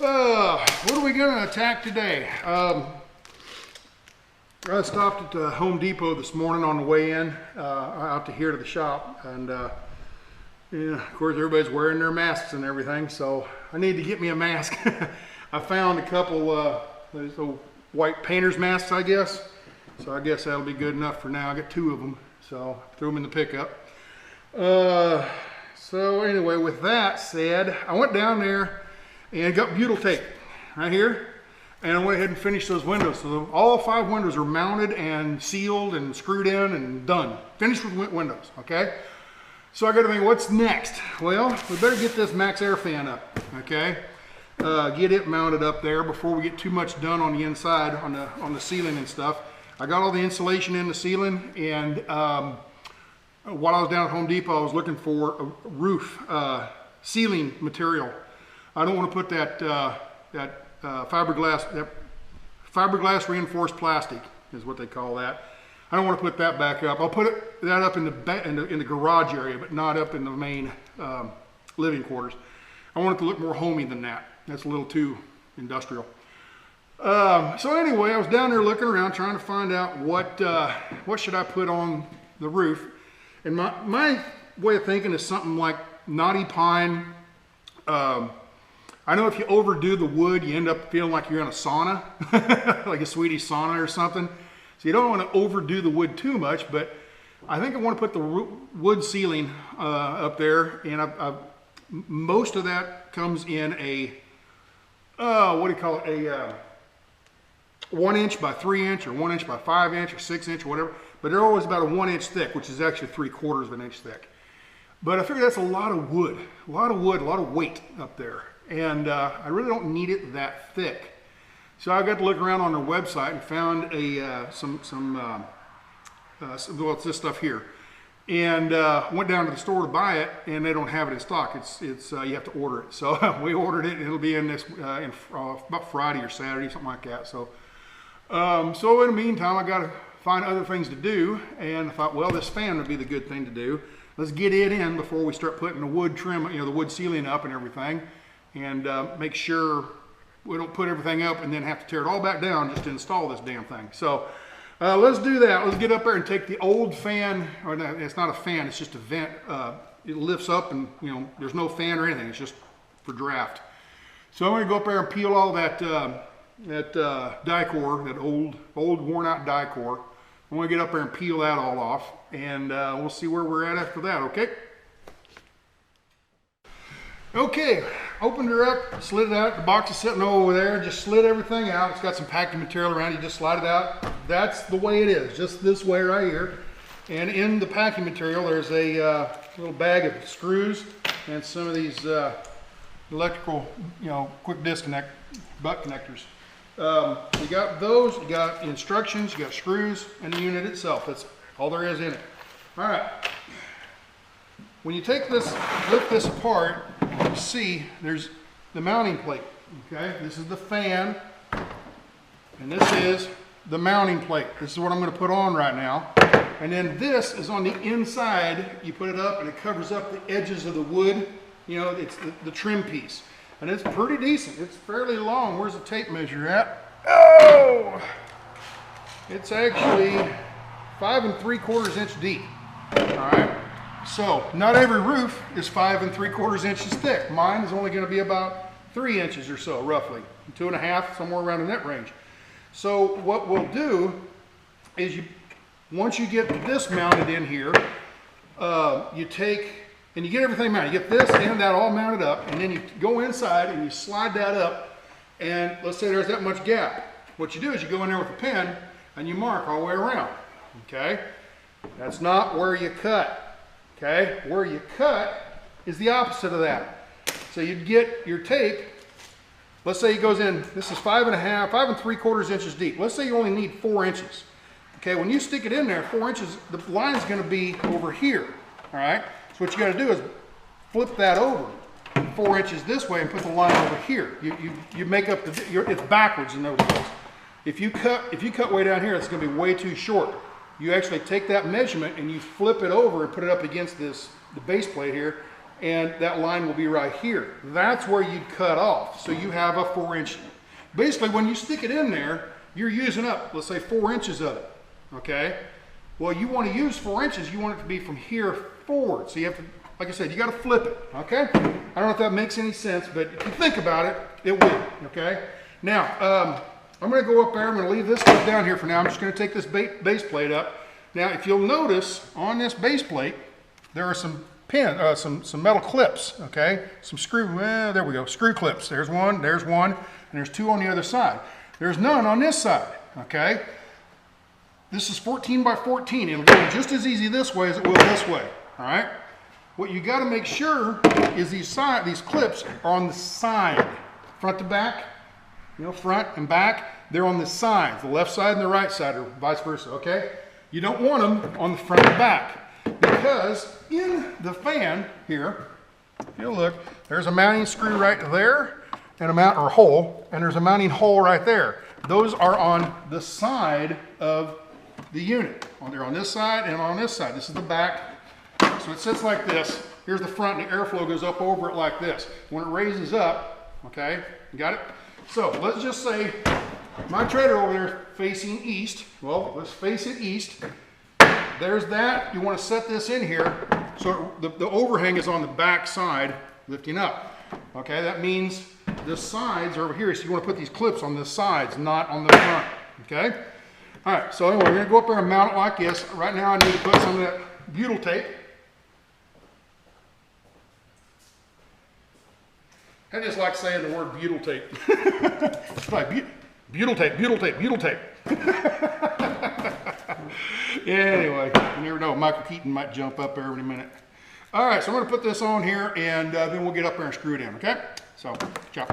What are we gonna attack today? I stopped at the Home Depot this morning on the way in, out to here to the shop, and yeah, of course everybody's wearing their masks and everything, so I need to get me a mask. I found a couple those little white painter's masks, I guess. So I guess that'll be good enough for now. I got 2 of them, so I threw them in the pickup. So anyway, with that said, I went down there and got butyl tape right here, and I went ahead and finished those windows. So all 5 windows are mounted and sealed and screwed in and done. Finished with windows, okay? So I got to think, what's next? Well, we better get this max air fan up, okay? Get it mounted up there before we get too much done on the inside, on the ceiling and stuff. I got all the insulation in the ceiling, and while I was down at Home Depot, I was looking for a roof ceiling material. I don't want to put that fiberglass reinforced plastic is what they call that. I don't want to put that back up. I'll put that up in the garage area, but not up in the main living quarters. I want it to look more homey than that. That's a little too industrial. So anyway, I was down there looking around, trying to find out what should I put on the roof. And my way of thinking is something like knotty pine. I know if you overdo the wood, you end up feeling like you're in a sauna, like a Swedish sauna or something. So you don't want to overdo the wood too much, but I think I want to put the wood ceiling up there, and most of that comes in a, what do you call it, a 1 inch by 3 inch, or 1 inch by 5 inch, or 6 inch, or whatever. But they're always about a 1 inch thick, which is actually 3/4 of an inch thick. But I figure that's a lot of wood, a lot of weight up there. And I really don't need it that thick. So I got to look around on their website and found well, it's this stuff here. And went down to the store to buy it, and they don't have it in stock. It's you have to order it. So we ordered it, and it'll be in this about Friday or Saturday, something like that. So so in the meantime, I got to find other things to do, and I thought, well, this fan would be the good thing to do. Let's get it in before we start putting the wood trim, the wood ceiling up and everything, and make sure we don't put everything up and then have to tear it all back down just to install this damn thing. So let's do that. Let's get up there and take the old fan, or no, it's not a fan, it's just a vent. It lifts up, and there's no fan or anything. It's just for draft. So I'm going to go up there and peel all that die-core, that old worn-out die-core. I'm going to get up there and peel that all off, and we'll see where we're at after that, okay? Okay, opened her up, slid it out. The box is sitting over there, just slid everything out. It's got some packing material around it, you just slide it out. That's the way it is, just this way right here. And in the packing material, there's a little bag of screws and some of these electrical, quick disconnect butt connectors. You got those, you got instructions, you got screws, and the unit itself. That's all there is in it. All right. When you take this, lift this apart, you see there's the mounting plate. Okay, this is the fan, and this is the mounting plate. This is what I'm going to put on right now. And then this is on the inside. You put it up, and it covers up the edges of the wood. It's the trim piece. And it's pretty decent. It's fairly long. Where's the tape measure at? Oh! It's actually 5 3/4 inch deep. All right. So not every roof is 5 3/4 inches thick. Mine is only going to be about 3 inches or so, roughly 2.5, somewhere around in that range. So what we'll do is once you get this mounted in here, you take. And you get everything mounted. You get this and that all mounted up, and then you go inside and you slide that up, and let's say there's that much gap. What you do is you go in there with a pen and you mark all the way around, okay? That's not where you cut, okay? Where you cut is the opposite of that. So you'd get your tape, let's say it goes in, this is 5 3/4 inches deep. Let's say you only need 4 inches. Okay, when you stick it in there, 4 inches, the line's gonna be over here, all right? So what you got to do is flip that over 4 inches this way and put the line over here. You make up it's backwards in other words. If you cut way down here, it's going to be way too short. You actually take that measurement and you flip it over and put it up against the base plate here, and that line will be right here. That's where you'd cut off. So you have a 4-inch. Basically, when you stick it in there, you're using up, let's say, 4 inches of it, okay? Well, you want to use 4 inches, you want it to be from here forward. So you have to, like I said, you got to flip it, okay? I don't know if that makes any sense, but if you think about it, it will, okay? Now, I'm going to go up there. I'm going to leave this stuff down here for now. I'm just going to take this base plate up. Now, if you'll notice, on this base plate, there are some some metal clips, okay? Some screw, there we go, screw clips. There's one, and there's 2 on the other side. There's none on this side, okay? This is 14 by 14. It'll go just as easy this way as it will this way, all right? What you got to make sure is these clips are on the side, front to back, front and back. They're on the sides, the left side and the right side, or vice versa, okay? You don't want them on the front and back, because in the fan here, if you look, there's a mounting screw right there, and hole, and there's a mounting hole right there. Those are on the side of the unit. They're on this side and on this side. This is the back. So it sits like this. Here's the front, and the airflow goes up over it like this. When it raises up, okay, you got it? So let's just say my trailer over there is facing east. Well, let's face it east. There's that. You want to set this in here so the overhang is on the back side lifting up. Okay, that means the sides are over here, so you want to put these clips on the sides, not on the front. Okay? All right, so anyway, we're going to go up there and mount it like this. Right now I need to put some of that butyl tape. I just like saying the word butyl tape. It's like butyl tape, butyl tape, butyl tape. Anyway, you never know, Michael Keaton might jump up there any minute. All right, so I'm going to put this on here, and then we'll get up there and screw it in, okay? So, ciao.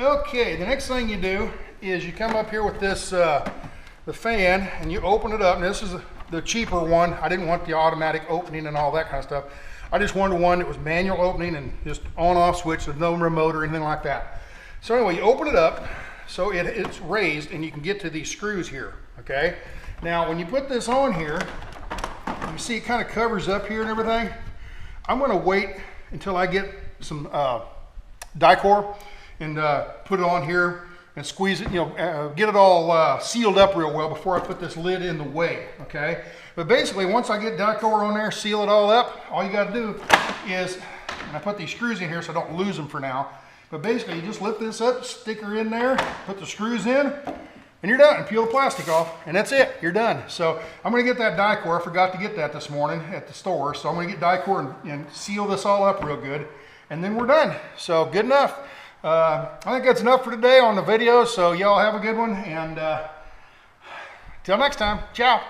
Okay, the next thing you do is you come up here with this, the fan, and you open it up. And this is the cheaper one. I didn't want the automatic opening and all that kind of stuff. I just wanted one that was manual opening and just on-off switch with no remote or anything like that. So anyway, you open it up so it's raised and you can get to these screws here, okay? Now, when you put this on here, you see it kind of covers up here and everything. I'm gonna wait until I get some Dicor and put it on here and squeeze it, get it all sealed up real well before I put this lid in the way, okay? But basically, once I get Dicor on there, seal it all up, all you gotta do is, and I put these screws in here so I don't lose them for now, but basically you just lift this up, stick her in there, put the screws in, and you're done, and peel the plastic off, and that's it, you're done. So I'm gonna get that Dicor. I forgot to get that this morning at the store, so I'm gonna get Dicor and seal this all up real good, and then we're done. So good enough. I think that's enough for today on the video, so y'all have a good one, and till next time, ciao.